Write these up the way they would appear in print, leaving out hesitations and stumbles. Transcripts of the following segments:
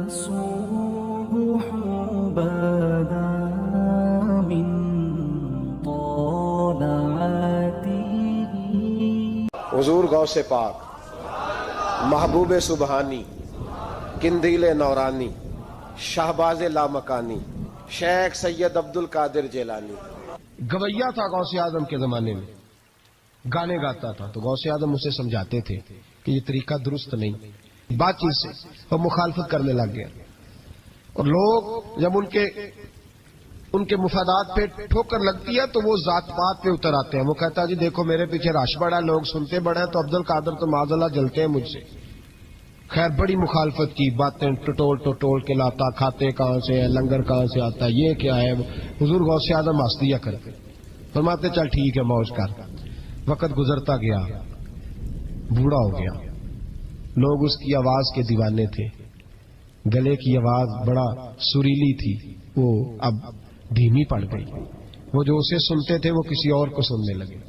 الصبح بدا من طلعته. حضور غوث پاک، محبوب سبحانی، قندیل نورانی، شہباز لامکانی، شیخ سید عبد القادر جیلانی. گویا تھا غوث اعظم کے زمانے میں، گانے گاتا تھا تو غوث اعظم اسے سمجھاتے تھے کہ یہ طریقہ درست نہیں. بات چیت سے وہ مخالفت کرنے لگ گیا، اور لوگ جب ان کے مفادات پہ ٹھوکر لگتی ہے تو وہ ذات پات پہ اتر آتے ہیں. وہ کہتا ہے جی دیکھو میرے پیچھے رش بڑا ہے، لوگ سنتے بڑے ہیں، تو عبد القادر تو معاذ اللہ جلتے ہیں مجھ سے. خیر بڑی مخالفت کی، باتیں ٹٹول کے لاتا، کھاتے کہاں سے ہے، لنگر کہاں سے آتا ہے، یہ کیا ہے. حضور غوث اعظم ہنس دیا کرتے، فرماتے چل ٹھیک ہے موج کر. وقت گزرتا گیا، بوڑھا ہو گیا، لوگ اس کی آواز کے دیوانے تھے. گلے کی آواز بڑا سریلی تھی، وہ اب دھیمی پڑ گئی. وہ جو اسے سنتے تھے وہ کسی اور کو سننے لگے.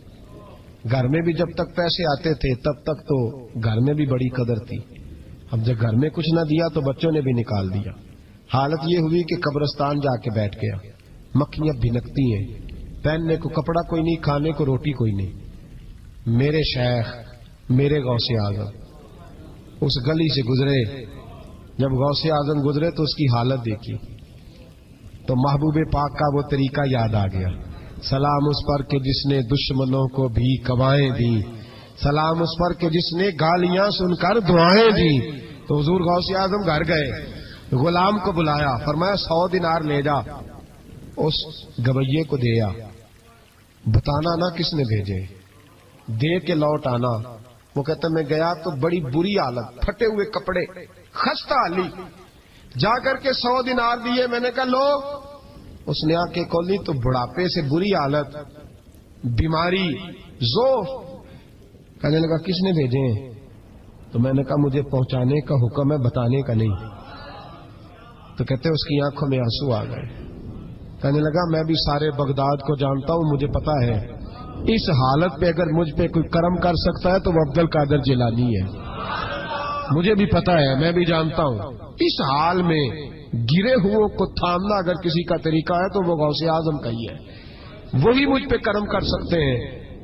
گھر میں بھی جب تک پیسے آتے تھے تب تک تو گھر میں بھی بڑی قدر تھی. اب جب گھر میں کچھ نہ دیا تو بچوں نے بھی نکال دیا. حالت یہ ہوئی کہ قبرستان جا کے بیٹھ گیا. مکھیاں بھنکتی ہیں، پہننے کو کپڑا کوئی نہیں، کھانے کو روٹی کوئی نہیں. میرے شیخ، میرے غوث اعظم اس گلی سے گزرے. جب غوث اعظم گزرے تو اس کی حالت دیکھی تو محبوب پاک کا وہ طریقہ یاد آ گیا. سلام اس پر کہ جس نے دشمنوں کو بھی کوائیں دی، سلام اس پر کہ جس نے گالیاں سن کر دعائیں دی. تو حضور غوث اعظم گھر گئے، غلام کو بلایا، فرمایا 100 دینار لے جا، اس گویے کو دیا، بتانا نہ کس نے بھیجے، دے کے لوٹ آنا. وہ کہتا میں گیا تو بڑی بری حالت، پھٹے ہوئے کپڑے، خستہ حالی. جا کر کے 100 دینار دیے. میں نے کہا لو. اس نے آ کے کھولی تو بڑھاپے سے بری حالت، بیماری، ذوف. کہنے لگا کس نے بھیجے ہیں؟ تو میں نے کہا مجھے پہنچانے کا حکم ہے، بتانے کا نہیں. تو کہتے اس کی آنکھوں میں آنسو آ گئے. کہنے لگا میں بھی سارے بغداد کو جانتا ہوں، مجھے پتا ہے اس حالت پہ اگر مجھ پہ کوئی کرم کر سکتا ہے تو وہ عبد القادر جیلانی ہے. مجھے بھی پتا ہے، میں بھی جانتا ہوں اس حال میں گرے ہوئوں کو تھامنا اگر کسی کا طریقہ ہے تو وہ غوث اعظم کا ہی ہے، وہی مجھ پہ کرم کر سکتے ہیں.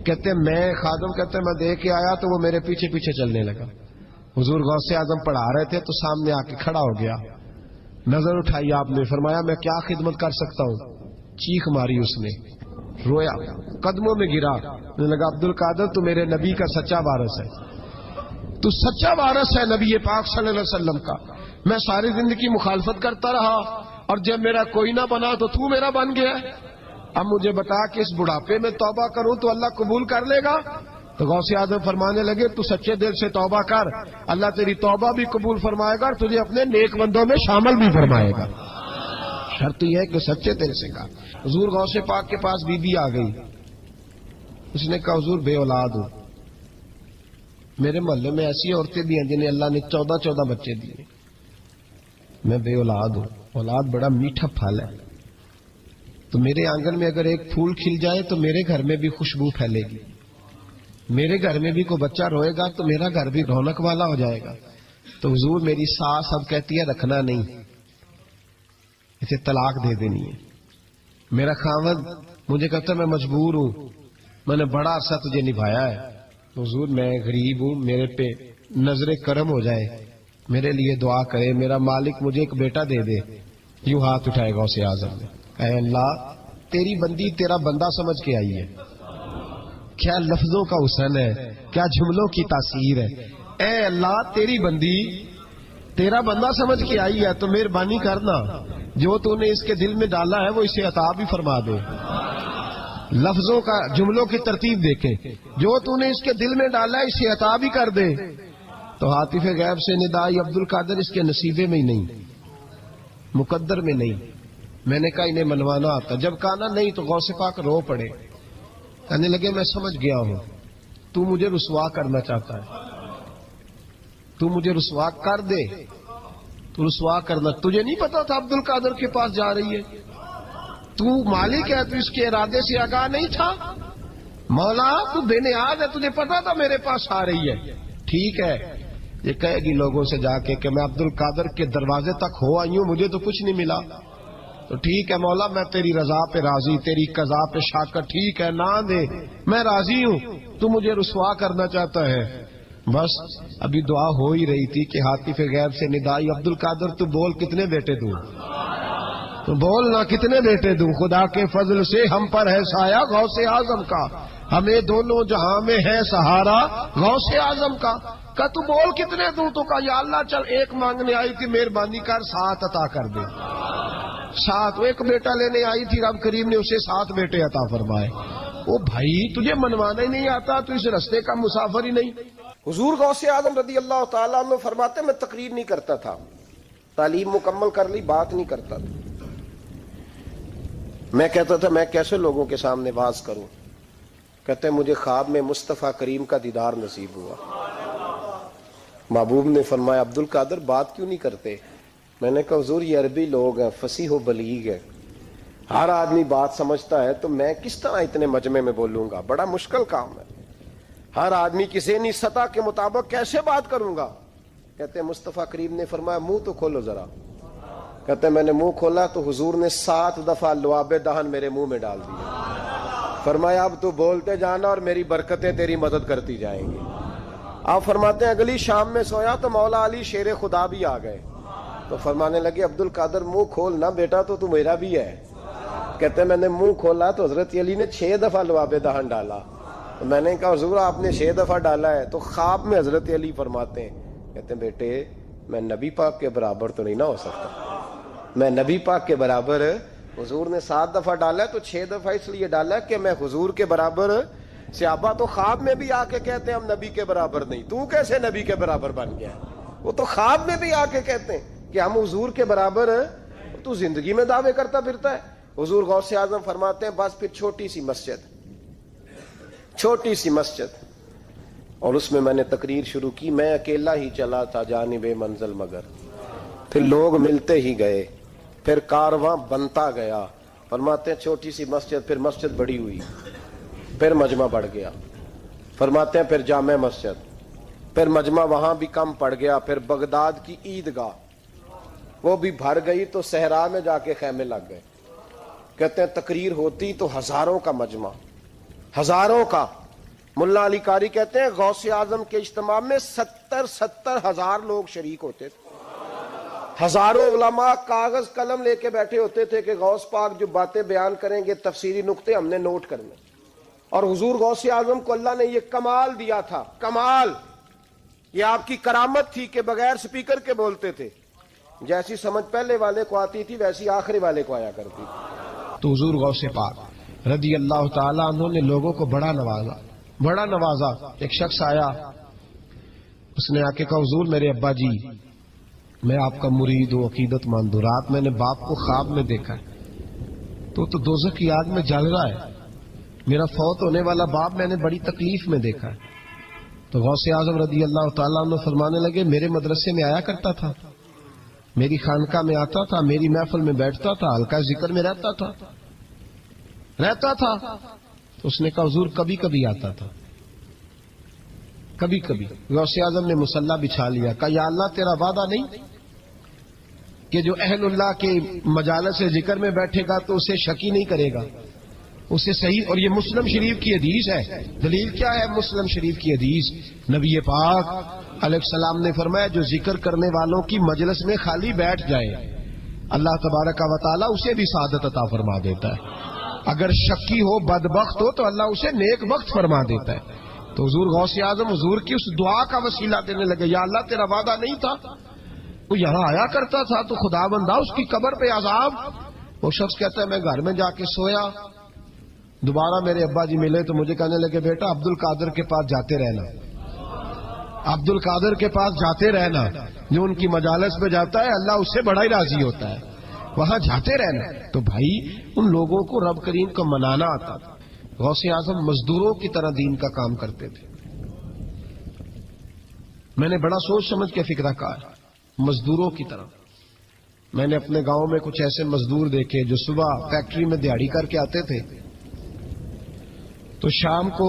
کہتے میں خادم کہتے میں دے کے آیا تو وہ میرے پیچھے پیچھے چلنے لگا. حضور غوث اعظم پڑھا رہے تھے تو سامنے آ کے کھڑا ہو گیا. نظر اٹھائی آپ نے، فرمایا میں کیا خدمت کر سکتا ہوں. چیخ ماری اس نے، رویا، قدموں میں گرا. لگا عبد القادر تو میرے نبی کا سچا وارث ہے، تو سچا وارث ہے نبی پاک صلی اللہ علیہ وسلم کا. میں ساری زندگی مخالفت کرتا رہا اور جب میرا کوئی نہ بنا تو تو میرا بن گیا. اب مجھے بتا کہ اس بڑھاپے میں توبہ کروں تو اللہ قبول کر لے گا؟ تو غوث اعظم فرمانے لگے تو سچے دل سے توبہ کر، اللہ تیری توبہ بھی قبول فرمائے گا اور تجھے اپنے نیک بندوں میں شامل بھی فرمائے گا. شرط یہ ہے کہ سچے دل سے کہا. حضور غوث پاک کے پاس بی بی آ گئی. اس نے کہا حضور بے اولاد ہوں. میرے محلے میں ایسی عورتیں بھی ہیں جنہیں اللہ نے 14 بچے دیے، میں بے اولاد ہوں. اولاد بڑا میٹھا پھل ہے، تو میرے آنگن میں اگر ایک پھول کھل جائے تو میرے گھر میں بھی خوشبو پھیلے گی، میرے گھر میں بھی کوئی بچہ روئے گا تو میرا گھر بھی رونق والا ہو جائے گا. تو حضور میری ساس اب کہتی ہے رکھنا نہیں، اسے طلاق دے دینی ہے. میرا خاوند مجھے کہتا ہے میں مجبور ہوں، میں نے بڑا عرصہ تجھے نبھایا ہے. حضور میں غریب ہوں، میرے پہ نظر کرم ہو جائے، میرے لیے دعا کرے، میرا مالک مجھے ایک بیٹا دے دے. یوں ہاتھ اٹھائے غوث اعظم نے، اے اللہ تیری بندی تیرا بندہ سمجھ کے آئی ہے. کیا لفظوں کا حسن ہے، کیا جملوں کی تاثیر ہے. اے اللہ تیری بندی تیرا بندہ سمجھ کے آئی ہے تو مہربانی کرنا، جو تو نے اس کے دل میں ڈالا ہے وہ اسے عطا بھی فرما دے. لفظوں کا جملوں کی ترتیب دیکھیں، جو تو نے اس کے دل میں ڈالا ہے اسے عطا بھی کر دے. تو عاطف غیب سے ندائی عبد القادر اس کے نصیبے میں ہی نہیں، مقدر میں نہیں. میں نے کہا انہیں منوانا آتا. جب کہا نا نہیں تو غوث پاک رو پڑے. کہنے لگے میں سمجھ گیا ہوں تو مجھے رسوا کرنا چاہتا ہے، تو مجھے رسوا کر دے. تو رسوا کرنا، تجھے نہیں پتا تھا عبد القادر کے پاس جا رہی ہے؟ تو مالک ہے، تو اس کے ارادے سے آگاہ نہیں تھا؟ مولا تو بے نیاز ہے، تجھے پتا تھا میرے پاس آ رہی ہے. ٹھیک ہے یہ کہے گی لوگوں سے جا کے کہ میں عبد القادر کے دروازے تک ہو آئی ہوں، مجھے تو کچھ نہیں ملا. تو ٹھیک ہے مولا، میں تیری رضا پہ راضی، تیری قضا پہ شاکر. ٹھیک ہے نہ دے، میں راضی ہوں. تو مجھے رسوا کرنا چاہتا ہے. بس ابھی دعا ہو ہی رہی تھی کہ ہاتف غیب سے ندائی، عبد القادر تو بول کتنے بیٹے دوں، تو بول نہ کتنے بیٹے دوں. خدا کے فضل سے ہم پر ہے سایہ غوث اعظم کا، ہمیں دونوں جہاں میں ہے سہارا غوث اعظم کا. کہ تو بول کتنے دوں؟ تو کہا یا اللہ چل ایک مانگنے آئی تھی، مہربانی کر 7 عطا کر دے. 7 ایک بیٹا لینے آئی تھی، رب کریم نے اسے 7 بیٹے عطا فرمائے. او بھائی تجھے منوانا ہی نہیں آتا، تو اس رستے کا مسافر ہی نہیں. حضور غوث اعظم رضی اللہ تعالیٰ عنہ فرماتے میں تقریر نہیں کرتا تھا، تعلیم مکمل کر لی، بات نہیں کرتا تھا. میں کہتا تھا میں کیسے لوگوں کے سامنے واز کروں. کہتے ہیں مجھے خواب میں مصطفیٰ کریم کا دیدار نصیب ہوا. محبوب نے فرمایا عبد القادر بات کیوں نہیں کرتے؟ میں نے کہا حضور یہ عربی لوگ ہیں، فصیح و بلیغ ہیں، ہر آدمی بات سمجھتا ہے، تو میں کس طرح اتنے مجمع میں بولوں گا؟ بڑا مشکل کام ہے، ہر آدمی کی ذہنی سطح کے مطابق کیسے بات کروں گا؟ کہتے ہیں مصطفیٰ کریم نے فرمایا منہ تو کھولو ذرا. کہتے ہیں میں نے منہ کھولا تو حضور نے 7 دفعہ لعاب دہن میرے منہ میں ڈال دیا. فرمایا اب تو بولتے جانا اور میری برکتیں تیری مدد کرتی جائیں گی. آپ فرماتے ہیں اگلی شام میں سویا تو مولا علی شیر خدا بھی آ گئے. تو فرمانے لگے عبد القادر منہ کھول نہ بیٹا، تو میرا بھی ہے. کہتے ہیں میں نے منہ کھولا تو حضرت علی نے 6 دفعہ لعاب دہن ڈالا. تو میں نے کہا حضور آپ نے 6 دفعہ ڈالا ہے. تو خواب میں حضرت علی فرماتے ہیں، کہتے ہیں بیٹے میں نبی پاک کے برابر تو نہیں نہ ہو سکتا، میں نبی پاک کے برابر. حضور نے 7 دفعہ ڈالا ہے تو 6 دفعہ اس لیے ڈالا ہے کہ میں حضور کے برابر. صحابہ تو خواب میں بھی آ کے کہتے ہیں ہم نبی کے برابر نہیں. تو کیسے نبی کے برابر بن گیا؟ وہ تو خواب میں بھی آ کے کہتے ہیں کہ ہم حضور کے برابر ہیں، تو زندگی میں دعوے کرتا پھرتا ہے. حضور غوث اعظم فرماتے ہیں بس پھر چھوٹی سی مسجد اور اس میں میں نے تقریر شروع کی. میں اکیلا ہی چلا تھا جانب منزل مگر، پھر لوگ ملتے ہی گئے، پھر کارواں بنتا گیا. فرماتے ہیں چھوٹی سی مسجد، پھر مسجد بڑی ہوئی، پھر مجمع بڑھ گیا. فرماتے ہیں پھر جامع مسجد، پھر مجمع وہاں بھی کم پڑ گیا. پھر بغداد کی عیدگاہ وہ بھی بھر گئی تو صحرا میں جا کے خیمے لگ گئے. کہتے ہیں تقریر ہوتی تو ہزاروں کا مجمع، ہزاروں کا. ملا علی قاری کہتے ہیں غوث اعظم کے اجتماع میں 70 ہزار لوگ شریک ہوتے تھے. ہزاروں علماء کاغذ قلم لے کے بیٹھے ہوتے تھے کہ غوث پاک جو باتیں بیان کریں گے تفسیری نقطے ہم نے نوٹ کرنے. اور حضور غوث اعظم کو اللہ نے یہ کمال دیا تھا، کمال، یہ آپ کی کرامت تھی کہ بغیر سپیکر کے بولتے تھے. جیسی سمجھ پہلے والے کو آتی تھی ویسی آخری والے کو آیا کرتی تھی. تو حضور غوث پاک رضی اللہ تعالیٰ عنہ نے لوگوں کو بڑا نوازا. ایک شخص آیا، اس نے آ کے کہا حضور میرے ابا جی میں آپ کا مرید ہوں، عقیدت مند ہوں. رات میں نے باپ کو خواب میں دیکھا ہے تو دوزخ کی آگ میں جل رہا ہے. میرا فوت ہونے والا باپ میں نے بڑی تکلیف میں دیکھا ہے. تو غوث اعظم رضی اللہ تعالیٰ عنہ فرمانے لگے میرے مدرسے میں آیا کرتا تھا، میری خانقاہ میں آتا تھا، میری محفل میں بیٹھتا تھا، حلقہ ذکر میں رہتا تھا. تو اس نے کہا حضور کبھی کبھی آتا تھا، کبھی کبھی. غوث اعظم نے مصلی بچھا لیا، کہا یا اللہ تیرا وعدہ نہیں کہ جو اہل اللہ کے مجالس ذکر میں بیٹھے گا تو اسے شکی نہیں کرے گا، اسے صحیح. اور یہ مسلم شریف کی حدیث ہے. دلیل کیا ہے؟ مسلم شریف کی حدیث. نبی پاک علیہ السلام نے فرمایا جو ذکر کرنے والوں کی مجلس میں خالی بیٹھ جائے اللہ تبارک و تعالیٰ اسے بھی سعادت عطا فرما دیتا ہے. اگر شکی ہو بدبخت ہو تو اللہ اسے نیک وقت فرما دیتا ہے. تو حضور غوث اعظم حضور کی اس دعا کا وسیلہ دینے لگے، یا اللہ تیرا وعدہ نہیں تھا وہ یہاں آیا کرتا تھا تو خدا بندہ اس کی قبر پہ عذاب. وہ شخص کہتا ہے میں گھر میں جا کے سویا، دوبارہ میرے ابا جی ملے تو مجھے کہنے لگے بیٹا عبد القادر کے پاس جاتے رہنا، عبد القادر کے پاس جاتے رہنا، جو ان کی مجالس پہ جاتا ہے اللہ اس سے بڑا ہی راضی ہوتا ہے، وہاں جاتے رہنا. تو بھائی ان لوگوں کو رب کریم کو منانا آتا تھا. غوث اعظم مزدوروں کی طرح دین کا کام کرتے تھے. میں نے بڑا سوچ سمجھ کے فکرہ کہا، مزدوروں کی طرح. میں نے اپنے گاؤں میں کچھ ایسے مزدور دیکھے جو صبح فیکٹری میں دیہڑی کر کے آتے تھے تو شام کو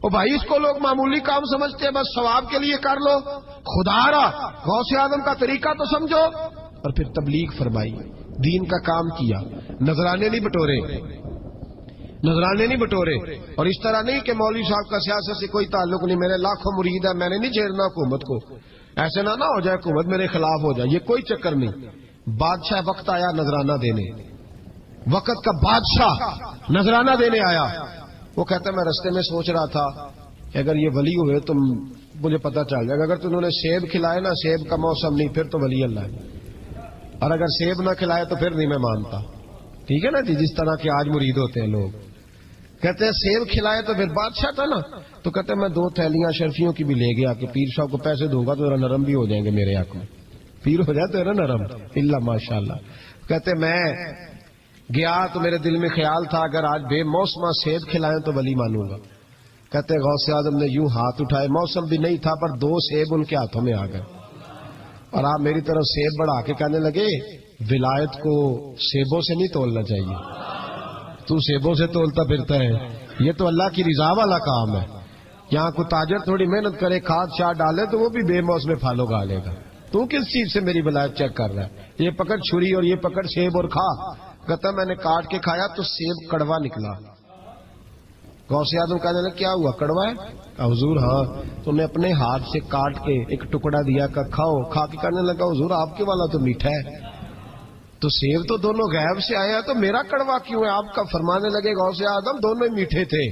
او بھائی اس کو لوگ معمولی کام سمجھتے ہیں، بس ثواب کے لیے کر لو، خدا را غوث اعظم کا طریقہ تو سمجھو. اور پھر تبلیغ فرمائی، دین کا کام کیا، نذرانے نہیں بٹورے، نذرانے نہیں بٹورے. اور اس طرح نہیں کہ مولوی صاحب کا سیاست سے کوئی تعلق نہیں، میرے لاکھوں مرید ہے، میں نے نہیں چھیڑنا حکومت کو، ایسے نہ ہو جائے حکومت میرے خلاف ہو جائے، یہ کوئی چکر نہیں. بادشاہ وقت آیا نذرانہ دینے، وقت کا بادشاہ نذرانہ دینے آیا. وہ کہتا ہے میں رستے میں سوچ رہا تھا کہ اگر یہ ولی ہوئے تو مجھے پتہ چل جائے گا، اگر تو انہوں نے سیب کھلائے نا، سیب کا موسم نہیں، پھر تو ولی اللہ ہے، اور اگر سیب نہ کھلائے تو پھر نہیں میں مانتا. ٹھیک ہے نا جی، جس طرح کے آج مرید ہوتے ہیں لوگ، کہتے ہیں سیب کھلائے تو پھر بادشاہ تھا نا. تو کہتے ہیں میں 2 تھیلیاں شرفیوں کی بھی لے گیا کہ پیر صاحب کو پیسے دوں گا تو ذرا نرم بھی ہو جائیں گے میرے آنکھ میں، پیر ہو جائے تو نا نرم اللہ ماشاء اللہ. کہتے میں گیا تو میرے دل میں خیال تھا اگر آج بے موسمہ سیب کھلائیں تو ولی مانوں گا. کہتے غوث اعظم نے یوں ہاتھ اٹھائے، موسم بھی نہیں تھا پر 2 سیب ان کے ہاتھوں میں آ گئے، اور آپ میری طرف سیب بڑھا کے کہنے لگے ولایت کو سیبوں سے نہیں تولنا چاہیے، تو سیبوں سے تولتا پھرتا ہے، یہ تو اللہ کی رضا والا کام ہے. یہاں کوئی تاجر تھوڑی محنت کرے، کھاد شاد ڈالے تو وہ بھی بے موسم پھل اگا لے گا. تو کس چیز سے میری ولایت چیک کر رہا ہے؟ یہ پکڑ چھری اور یہ پکڑ سیب اور کھا. کہتا میں نے کاٹ کے کھایا تو سیب کڑوا نکلا. غوث اعظم کہنے لگا کیا ہوا، کڑوا ہے؟ حضور ہاں. تو نے اپنے ہاتھ سے کاٹ کے ایک ٹکڑا دیا کہ کھاؤ. کھا کے کہنے لگا حضور آپ کے والا تو میٹھا ہے. تو سیب تو دونوں غیب سے آیا تو میرا کڑوا کیوں ہے؟ آپ کا فرمانے لگے غوث اعظم دونوں ہی میٹھے تھے،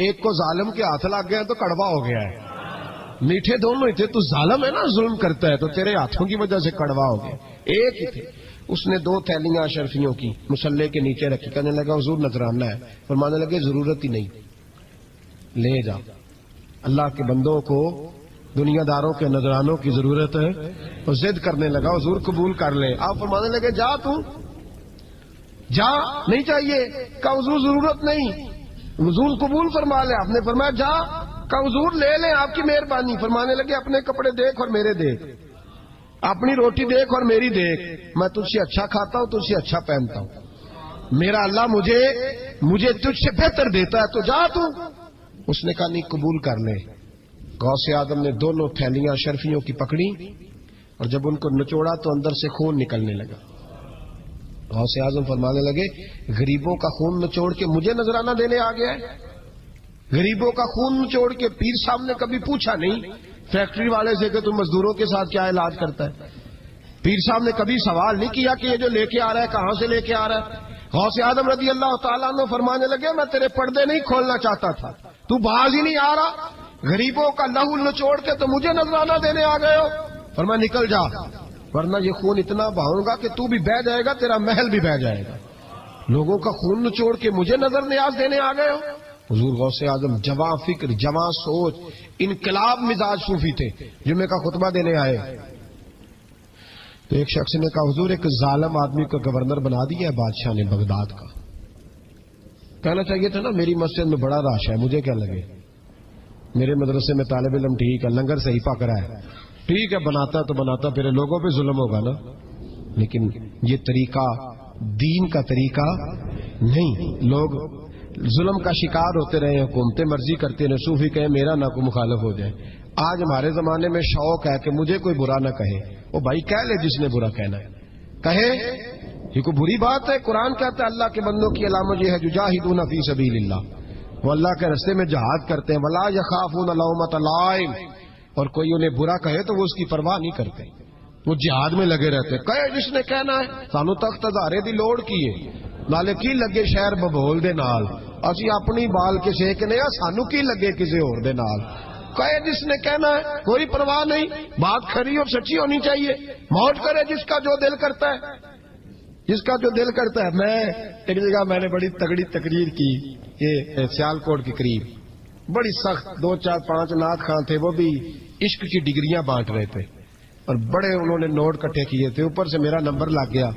ایک کو ظالم کے ہاتھ لگ گیا تو کڑوا ہو گیا ہے، میٹھے دونوں ہی تھے. تو ظالم ہے نا، ظلم کرتا ہے، تو تیرے ہاتھوں کی وجہ سے کڑوا ہو گیا، ایک ہی تھے. اس نے 2 تھیلیاں شرفیوں کی مصلے کے نیچے رکھی، کہنے لگا حضور نذرانہ ہے. فرمانے لگے ضرورت ہی نہیں، لے جا. اللہ کے بندوں کو دنیا داروں کے نذرانوں کی ضرورت ہے. اور ضد کرنے لگا حضور قبول کر لے. آپ فرمانے لگے جا تو جا، نہیں چاہیے. کہا حضور ضرورت نہیں، حضور قبول فرما لے. آپ نے فرمایا جا. کہا حضور لے لیں آپ کی مہربانی. فرمانے لگے اپنے کپڑے دیکھ اور میرے دیکھ، اپنی روٹی دیکھ اور میری دیکھ، میں تجھ سے اچھا کھاتا ہوں، تجھ سے اچھا پہنتا ہوں، میرا اللہ مجھے تجھ سے بہتر دیتا ہے، تو جا تو. اس نے کہا نہیں قبول کر لے. غوث اعظم نے دونوں تھیلیاں شرفیوں کی پکڑی اور جب ان کو نچوڑا تو اندر سے خون نکلنے لگا. غوث اعظم فرمانے لگے غریبوں کا خون نچوڑ کے مجھے نذرانہ دینے آ گیا ہے. غریبوں کا خون نچوڑ کے پیر صاحب نے کبھی پوچھا نہیں فیکٹری والے سے کہ تم مزدوروں کے ساتھ کیا علاج کرتا ہے. پیر صاحب نے کبھی سوال نہیں کیا کہ یہ جو لے کے آ رہا ہے کہاں سے لے کے آ رہا ہے. غوث اعظم رضی اللہ تعالیٰ عنہ فرمانے لگے میں تیرے پردے نہیں کھولنا چاہتا تھا، تو باز ہی نہیں آ رہا، غریبوں کا لہو نچوڑ کے تو مجھے نذرانہ دینے آ گئے ہو. فرمایا نکل جا ورنہ یہ خون اتنا بہاؤں گا کہ تو بھی بہہ جائے گا، تیرا محل بھی بہہ جائے گا. لوگوں کا خون نچوڑ کے مجھے نظر نیاز دینے آ گئے ہو. حضور غوث اعظم جواں فکر، جواں سوچ، انقلاب مزاج صوفی تھے. جمعے کا خطبہ دینے آئے تو ایک شخص نے کہا حضور ایک ظالم آدمی کو گورنر بنا دیا ہے بادشاہ نے بغداد کا. کہنا چاہیے تھا نا میری مسجد میں بڑا رش ہے، مجھے کیا لگے، میرے مدرسے میں طالب علم ٹھیک ہے، لنگر صحیح پک رہا ہے، ٹھیک ہے بناتا تو بناتا پھر لوگوں پہ ظلم ہوگا نا. لیکن یہ طریقہ دین کا طریقہ نہیں. لوگ ظلم کا شکار ہوتے رہے، حکومتیں مرضی کرتے رہے، صوفی کہے میرا نہ کوئی مخالف ہو جائے. آج ہمارے زمانے میں شوق ہے کہ مجھے کوئی برا نہ کہے. وہ بھائی کہہ لے جس نے برا کہنا ہے کہے، یہ کوئی بری بات ہے. قرآن کہتا ہے اللہ کے بندوں کی علامت یہ ہے یجاہدون فی سبیل اللہ، وہ اللہ کے راستے میں جہاد کرتے ہیں. ولا یخافون لومۃ لائم، اور کوئی انہیں برا کہے تو وہ اس کی پرواہ نہیں کرتے، وہ جہاد میں لگے رہتے. کہے جس نے کہنا ہے سانو تخت ہزارے دی لوڑ کی ہے، نالے کی لگے شہر ببول دے نال، اسی اپنی بال کے سیکنے آ، سانو کی لگے کسی اور دے نال. کہے جس نے کہنا ہے کوئی پرواہ نہیں، بات کھری اور سچی ہونی چاہیے. موج کرے جس کا جو دل کرتا ہے، جس کا جو دل کرتا ہے. میں ایک جگہ میں نے بڑی تگڑی تقریر کی، یہ سیالکوٹ کے قریب، بڑی سخت 2 4 5 نعت خان تھے، وہ بھی عشق کی ڈگریاں بانٹ رہے تھے اور بڑے انہوں نے نوٹ کٹھے کیے تھے. اوپر سے میرا نمبر لگ گیا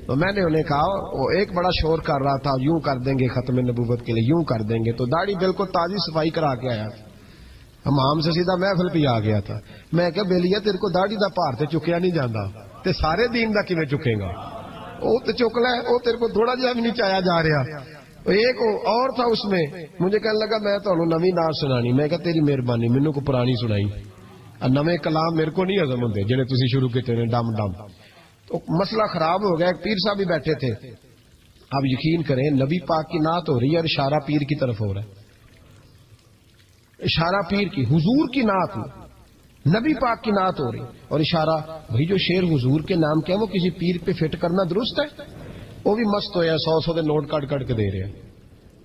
تو میں نے انہیں کہا، وہ ایک بڑا شور کر رہا تھا یوں کر دیں گے ختم نبوت کے لیے، یوں کر دیں گے. تو داڑھی بالکل تازی صفائی کرا کے آیا، ہم سے سیدھا محفل پہ آ گیا تھا. میں کہ بیلیا تیرے کو داڑھی دا پار تے چکیا نہیں جانا تے سارے دین دا کیویں چکے گا، وہ تے چک لے، وہ تیرے کو تھوڑا جہا بھی نہیں چایا جا رہا. ایک اور تھا اس میں، مجھے کہنے لگا میں تو نوی نعت سنانی، میں کہا تیری مہربانی مینوں کو پرانی سنائی، نویں کلام میرے کو نہیں ہضم ہوندے جڑے تسی شروع کیتے نے ڈم ڈم۔ تو مسئلہ خراب ہو گیا، ایک پیر صاحب بھی بیٹھے تھے، آپ یقین کریں نبی پاک کی نعت ہو رہی ہے اور اشارہ پیر کی طرف ہو رہا ہے، اشارہ پیر کی، حضور کی نعت نبی پاک کی نعت ہو رہی اور اشارہ، بھائی جو شعر حضور کے نام کے وہ کسی پیر پہ فٹ کرنا درست ہے؟ وہ بھی مست ہویا، 100 دے نوٹ کٹ کٹ کے دے رہے ہیں،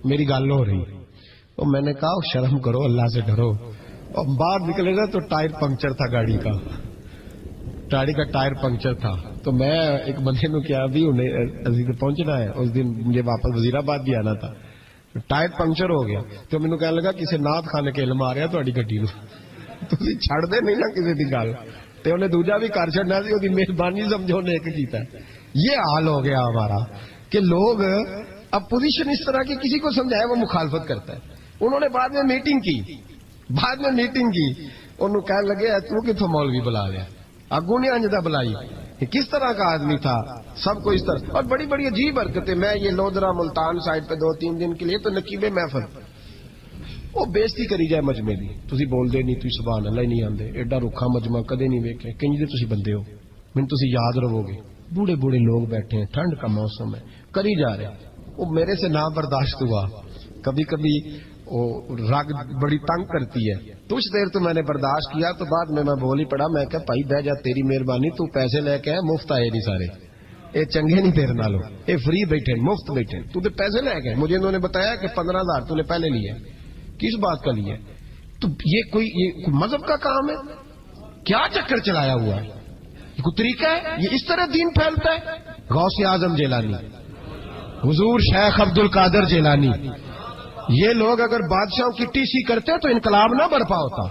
میری گل ہو رہی تو میں نے کہا شرم کرو، اللہ سے ڈرو۔ اور باہر نکلے نا تو ٹائر پنکچر تھا، گاڑی کا ٹائر پنکچر تھا، تو میں ایک بندے نو کیا بھی انہیں پہنچنا ہے، اس دن مجھے واپس وزیر آباد بھی آنا تھا، ٹائر پنکچر ہو گیا، تو مینوں کہنے لگا کسی نعت خانے کے علم آ رہا تہاڈی گڈی نو، تسی چھڑ دے نہیں نا کسی دی گل، تے انہیں دوجا بھی کر چھڑنا سی، اودی مہربانی سمجھو نے ایک کیتا ہے۔ یہ حال ہو گیا ہمارا کہ لوگ اپوزیشن اس طرح کی کسی کو سمجھائے وہ مخالفت کرتا ہے۔ انہوں نے بعد میں میٹنگ کی، انہوں کہنے لگے تو کتوں مولوی بلا لیا، اگوں نے انجدہ بلائی، کس طرح کا آدمی تھا، سب کو اس طرح، اور بڑی بڑی عجیب حرکتیں۔ میں یہ لودرا ملتان سائڈ پہ 2-3 دن کے لیے تو نقیب محفل، وہ بےزتی کری جائے مجمے دی، تسی بول دے نہیں، تسی سبحان اللہ ہی نہیں آندے، ایڈا رکھا مجمع کدے نہیں ویکھے، کنج دے تسی بندے ہو، من تسی یاد رہو گے، بوڑھے بوڑھے لوگ بیٹھے ہیں، ٹھنڈ کا موسم ہے، کری جا رہے ہیں۔ وہ میرے سے نہ برداشت ہوا، کبھی کبھی وہ رگ بڑی تنگ کرتی ہے، کچھ دیر تو میں نے برداشت کیا، تو بعد میں بول ہی پڑا، میں کہا بھائی بہ جا، تیری مہربانی، تو پیسے لے کے مفت آئے نہیں سارے، اے چنگے نہیں تیرے نالوں، اے فری بیٹھے مفت بیٹھے، تو تے پیسے لے گئے، مجھے انہوں نے بتایا کہ 15,000 تو نے پہلے لیے، کس بات کا لیے؟ تو یہ کوئی مذہب کا کام ہے؟ کیا چکر چلایا ہوا ہے؟ یہ کوئی طریقہ ہے؟ یہ اس طرح دین پھیلتا ہے؟ غوث اعظم جیلانی، حضور شیخ عبد القادر جیلانی، یہ لوگ اگر بادشاہوں کی ٹی سی کرتے تو انقلاب نہ برپا ہوتا۔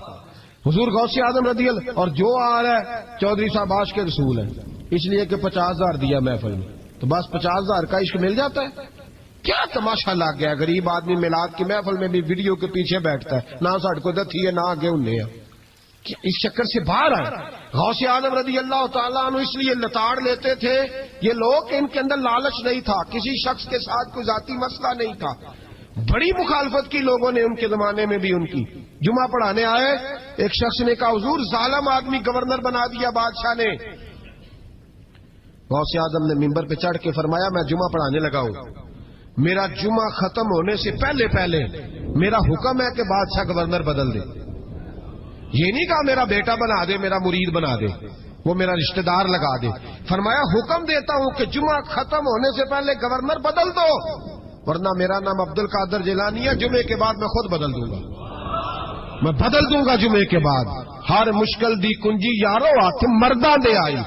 حضور غوث اعظم رضی اللہ، اور جو آ رہا ہے چودھری صاحب عاشق کے رسول ہیں، اس لیے کہ 50,000 دیا محفل میں، تو بس 50,000 کا عشق مل جاتا ہے۔ کیا تماشا لگ گیا، غریب آدمی میلاد کی محفل میں بھی ویڈیو کے پیچھے بیٹھتا ہے، نہ ساڑھ کو دتھی ہے نہ آگے انہیں ہے، اس چکر سے باہر آئے۔ غوث اعظم رضی اللہ تعالیٰ عنہ اس لیے لتاڑ لیتے تھے یہ لوگ، ان کے اندر لالچ نہیں تھا، کسی شخص کے ساتھ کوئی ذاتی مسئلہ نہیں تھا۔ بڑی مخالفت کی لوگوں نے ان کے زمانے میں بھی ان کی۔ جمعہ پڑھانے آئے، ایک شخص نے کہا حضور ظالم آدمی گورنر بنا دیا بادشاہ نے۔ غوث اعظم نے ممبر پہ چڑھ کے فرمایا میں جمعہ پڑھانے لگا ہوں، میرا جمعہ ختم ہونے سے پہلے پہلے میرا حکم ہے کہ بادشاہ گورنر بدل دے۔ یہ نہیں کہا میرا بیٹا بنا دے، میرا مرید بنا دے، وہ میرا رشتہ دار لگا دے، فرمایا حکم دیتا ہوں کہ جمعہ ختم ہونے سے پہلے گورنر بدل دو، ورنہ میرا نام عبد القادر جیلانی ہے، جمعے کے بعد میں خود بدل دوں گا، میں بدل دوں گا جمعے کے بعد۔ ہر مشکل دی کنجی یارو آتے مرداں دے آئی،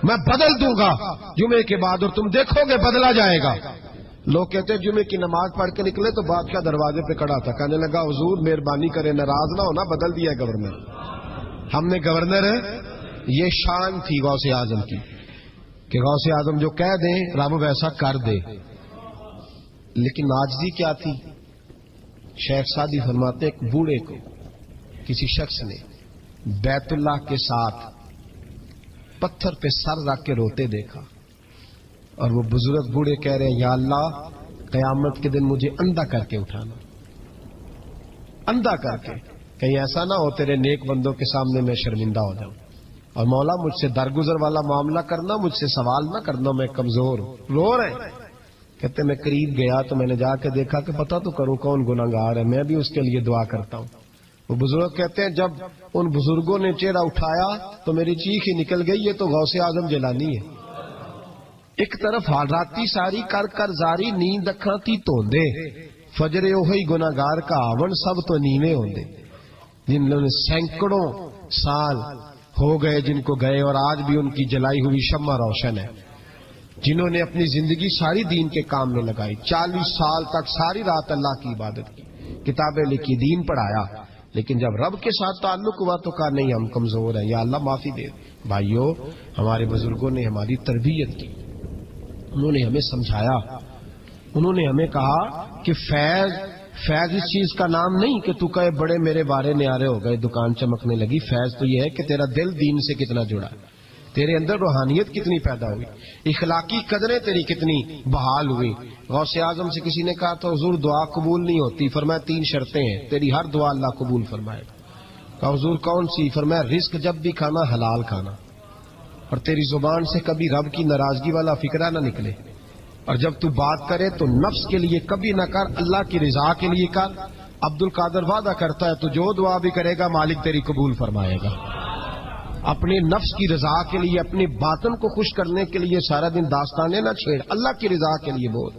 میں بدل دوں گا جمعے کے بعد، اور تم دیکھو گے بدلا جائے گا۔ لوگ کہتے ہیں جمعے کی نماز پڑھ کے نکلے تو بادشاہ دروازے پہ کھڑا تھا، کہنے لگا حضور مہربانی کرے ناراض نہ ہونا، بدل دیا گورنر، ہم نے گورنر۔ یہ شان تھی غوث اعظم کی کہ غوث اعظم جو کہہ دیں رب ویسا کر دے، لیکن عاجزی کیا تھی؟ شیخ سعدی فرماتے ایک بوڑھے کو کسی شخص نے بیت اللہ کے ساتھ پتھر پہ سر رکھ کے روتے دیکھا، اور وہ بزرگ بوڑھے کہہ رہے ہیں یا اللہ قیامت کے دن مجھے اندھا کر کے اٹھانا، اندھا کر کے، کہیں ایسا نہ ہو تیرے نیک بندوں کے سامنے میں شرمندہ ہو جاؤں، اور مولا مجھ سے درگزر والا معاملہ کرنا، مجھ سے سوال نہ کرنا، میں کمزور ہوں۔ رو رہے ہیں، کہتے میں قریب گیا تو میں نے جا کے دیکھا کہ پتہ تو کروں کون گناہگار ہے، میں بھی اس کے لیے دعا کرتا ہوں۔ وہ بزرگ کہتے ہیں جب ان بزرگوں نے چہرہ اٹھایا تو میری چیخ ہی نکل گئی، یہ تو غوث اعظم جیلانی ہے۔ ایک طرف حال راتی ساری کر کر زاری، نیند اکھاں تھی توندے، فجر اوہی گناہگار کا آون سب تو نیویں ہوندے۔ جن لوگوں نے سینکڑوں سال ہو گئے جن کو گئے، اور آج بھی ان کی جلائی ہوئی شمع روشن ہے، جنہوں نے اپنی زندگی ساری دین کے کام میں لگائی، 40 سال تک ساری رات اللہ کی عبادت کی، کتابیں لکھی، دین پڑھایا، لیکن جب رب کے ساتھ تعلق ہوا تو کہا نہیں ہم کمزور ہیں، یا اللہ معافی دے۔ بھائیو ہمارے بزرگوں نے ہماری تربیت کی، انہوں نے ہمیں سمجھایا، انہوں نے ہمیں کہا کہ فیض اس چیز کا نام نہیں کہ تو کہے بڑے میرے بارے نیارے ہو گئے دکان چمکنے لگی، فیض تو یہ ہے کہ تیرا دل دین سے کتنا جڑا ہے۔ تیرے اندر روحانیت کتنی پیدا ہوئی، اخلاقی قدریں تیری کتنی بحال ہوئی۔ غوث اعظم سے کسی نے کہا تو حضور دعا قبول نہیں ہوتی، فرمایا 3 شرطیں ہیں، تیری ہر دعا اللہ قبول فرمائے گا۔ کہا حضور کون سی؟ فرمایا رزق جب بھی کھانا حلال کھانا، اور تیری زبان سے کبھی رب کی ناراضگی والا فکرہ نہ نکلے، اور جب تو بات کرے تو نفس کے لیے کبھی نہ کر، اللہ کی رضا کے لیے کر۔ عبد القادر وعدہ کرتا ہے تو جو دعا بھی کرے گا مالک تیری قبول فرمائے گا۔ اپنے نفس کی رضا کے لیے، اپنے باطن کو خوش کرنے کے لیے سارا دن داستانے نہ چھیڑ، اللہ کی رضا کے لیے بول۔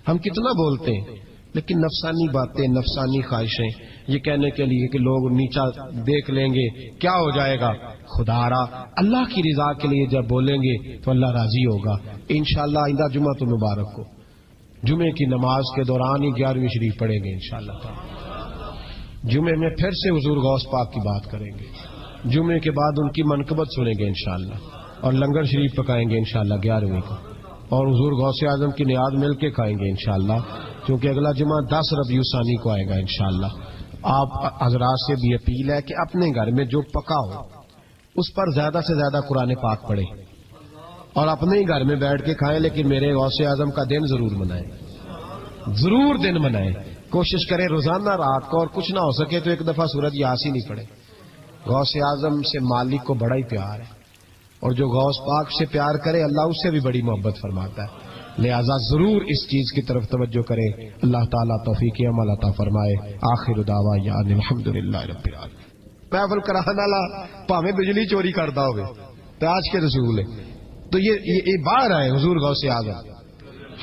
ہم کتنا بولتے ہیں لیکن نفسانی باتیں، نفسانی خواہشیں، یہ کہنے کے لیے کہ لوگ نیچا دیکھ لیں گے کیا ہو جائے گا، خدا را اللہ کی رضا کے لیے جب بولیں گے تو اللہ راضی ہوگا۔ انشاءاللہ آئندہ جمعہ تو مبارک ہو، جمعے کی نماز کے دوران ہی 11ویں شریف پڑھیں گے انشاءاللہ۔ جمعے میں پھر سے حضور غوث پاک کی بات کریں گے، جمعے کے بعد ان کی منقبت سنیں گے انشاءاللہ، اور لنگر شریف پکائیں گے انشاءاللہ 11ویں کو، اور حضور غوث اعظم کی نیاد مل کے کھائیں گے انشاءاللہ، کیونکہ اگلا جمعہ 10 ربیع الثانی کو آئے گا انشاءاللہ۔ آپ حضرات سے بھی اپیل ہے کہ اپنے گھر میں جو پکا ہو اس پر زیادہ سے زیادہ قرآن پاک پڑھیں، اور اپنے ہی گھر میں بیٹھ کے کھائیں، لیکن میرے غوث اعظم کا دن ضرور منائیں، ضرور دن منائیں۔ کوشش کریں روزانہ رات کو، اور کچھ نہ ہو سکے تو ایک دفعہ سورۃ یاسین ہی پڑھیں۔ غوث اعظم سے مالک کو بڑا ہی پیار ہے، اور جو غوث پاک سے پیار کرے اللہ اس سے بھی بڑی محبت فرماتا ہے، لہذا ضرور اس چیز کی طرف توجہ کریں۔ اللہ تعالیٰ توفیق عمل عطا فرمائے۔ آخر دعوانا الحمدللہ رب العالمین۔ محفل کرانے والا پاویں بجلی چوری کرتا ہوگا تو آج کے رسول ہے، تو یہ باہر آئے حضور غوث اعظم،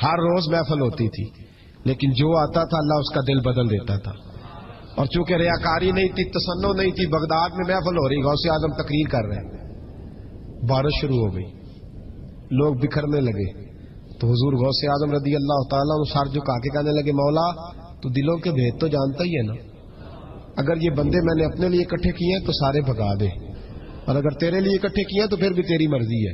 ہر روز محفل ہوتی تھی، لیکن جو آتا تھا اللہ اس کا دل بدل دیتا تھا، اور چونکہ ریاکاری نہیں تھی، تسنع نہیں تھی، بغداد میں محفل ہو رہی، غوث اعظم تقریر کر رہے ہیں، بارش شروع ہو گئی، لوگ بکھرنے لگے، تو حضور غوث اعظم رضی اللہ تعالیٰ عنہ سر جھکا کے کہنے لگے مولا تو دلوں کے بھید تو جانتا ہی ہے نا، اگر یہ بندے میں نے اپنے لیے اکٹھے کیے ہیں تو سارے بھگا دے، اور اگر تیرے لیے اکٹھے کیے ہیں تو پھر بھی تیری مرضی ہے،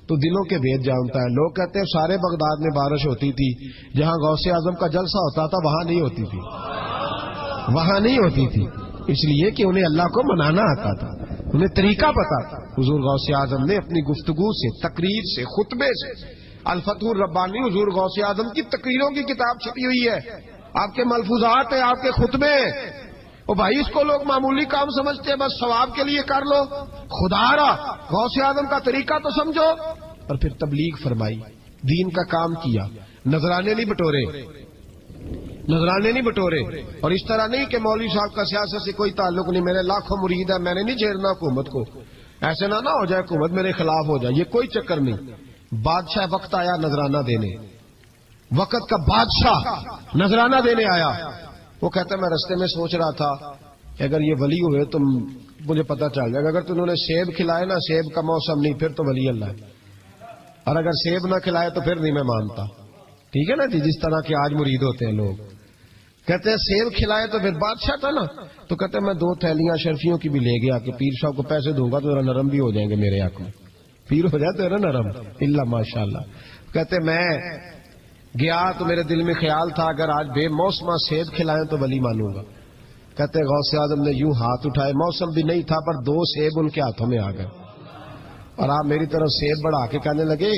تو دلوں کے بھید جانتا ہے۔ لوگ کہتے ہیں سارے بغداد میں بارش ہوتی تھی، جہاں غوث اعظم کا جلسہ ہوتا تھا وہاں نہیں ہوتی تھی، وہاں نہیں ہوتی تھی، اس لیے کہ انہیں اللہ کو منانا آتا تھا، انہیں طریقہ پتا تھا۔ حضور غوث اعظم نے اپنی گفتگو سے، تقریر سے، خطبے سے، الفتح الربانی حضور غوث اعظم کی تقریروں کی کتاب چھپی ہوئی ہے، آپ کے ملفوظات ہیں، آپ کے خطبے، اور بھائی اس کو لوگ معمولی کام سمجھتے ہیں، بس ثواب کے لیے کر لو، خدا را غوث اعظم کا طریقہ تو سمجھو۔ اور پھر تبلیغ فرمائی، دین کا کام کیا، نذرانے نہیں بٹورے، نذرانے نہیں بٹورے، اور اس طرح نہیں کہ مولوی صاحب کا سیاست سے کوئی تعلق نہیں، میرے لاکھوں مرید ہیں، میں نے نہیں چھیڑنا حکومت کو، ایسے نہ ہو جائے حکومت میرے خلاف ہو جائے، یہ کوئی چکر نہیں۔ بادشاہ وقت آیا نذرانہ دینے، وقت کا بادشاہ نذرانہ دینے آیا، وہ کہتا ہے میں رستے میں سوچ رہا تھا کہ اگر یہ ولی ہوئے تو مجھے پتہ چل جائے گا، اگر انہوں نے سیب کھلائے نا، سیب کا موسم نہیں پھر تو ولی اللہ ہے، اور اگر سیب نہ کھلائے تو پھر نہیں میں مانتا، ٹھیک ہے نا جی، جس طرح کے آج مرید ہوتے ہیں لوگ، کہتے ہیں سیب کھلائے تو پھر بادشاہ تھا نا، تو کہتے ہیں میں 2 تھیلیاں شرفیوں کی بھی لے گیا کہ پیر صاحب کو پیسے دوں گا تو ذرا نرم بھی ہو جائیں گے میرے حق میں، پیر ہو جاتے ہیں نا نرم، اللہ ماشاءاللہ۔ کہتے میں گیا تو میرے دل میں خیال تھا اگر آج بے موسمہ سیب کھلائیں تو ولی مانوں گا، کہتے غوث اعظم نے یوں ہاتھ اٹھائے، موسم بھی نہیں تھا پر 2 سیب ان کے ہاتھوں میں آ گئے، اور آپ میری طرف سیب بڑھا کے کہنے لگے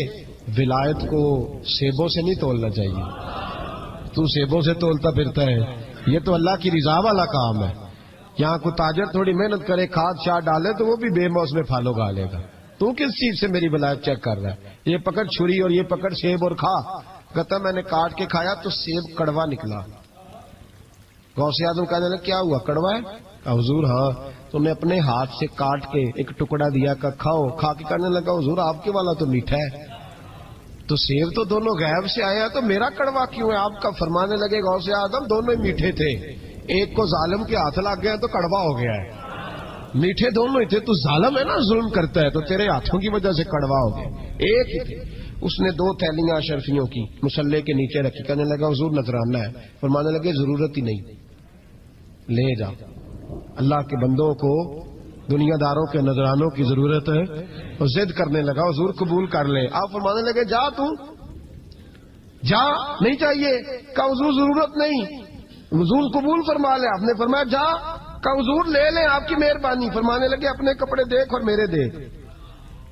ولایت کو سیبوں سے نہیں تولنا چاہیے، تو سیبوں سے تولتا پھرتا ہے، یہ تو اللہ کی رضا والا کام ہے، یہاں کوئی تاجر تھوڑی محنت کرے، کھاد شاد ڈالے تو وہ بھی بے موسم پھل اگا لے گا، تو کس چیز سے میری ولایت چیک کر رہا ہے، یہ پکڑ چھری اور یہ پکڑ سیب اور کھا، کہتا میں نے کاٹ کے کھایا تو سیب کڑوا نکلا، غوث اعظم کہنے لگا کیا ہوا، کڑوا ہے؟ حضور ہاں، تو میں اپنے ہاتھ سے کاٹ کے ایک ٹکڑا دیا کہ کھاؤ، کھا کے کہنے لگا حضور آپ کے والا تو میٹھا ہے، تو سیب تو دونوں غیب سے آیا تو میرا کڑوا کیوں ہے؟ آپ کا فرمانے لگے غوث اعظم دونوں ہی میٹھے تھے، ایک کو ظالم کے ہاتھ لگ گیا تو کڑوا ہو گیا ہے، میٹھے دونوں ہی تھے، تو ظالم ہے نا، ظلم کرتا ہے، تو تیرے ہاتھوں کی وجہ سے کڑوا ہو گیا، ایک ہی تھے۔ اس نے 2 تھیلیاں شرفیوں کی مصلے کے نیچے رکھی، کہنے لگا حضور نذرانہ ہے، فرمانے لگے ضرورت ہی نہیں، لے جا، اللہ کے بندوں کو دنیا داروں کے نذرانوں کی ضرورت ہے، اور ضد کرنے لگا حضور قبول کر لے، آپ فرمانے لگے جا تو جا، نہیں چاہیے، کہا حضور ضرورت نہیں، حضور قبول فرما لے، آپ نے فرمایا جا، کہا حضور لے لیں آپ کی مہربانی، فرمانے لگے اپنے کپڑے دیکھ اور میرے دیکھ،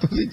ਤੁਸੀਂ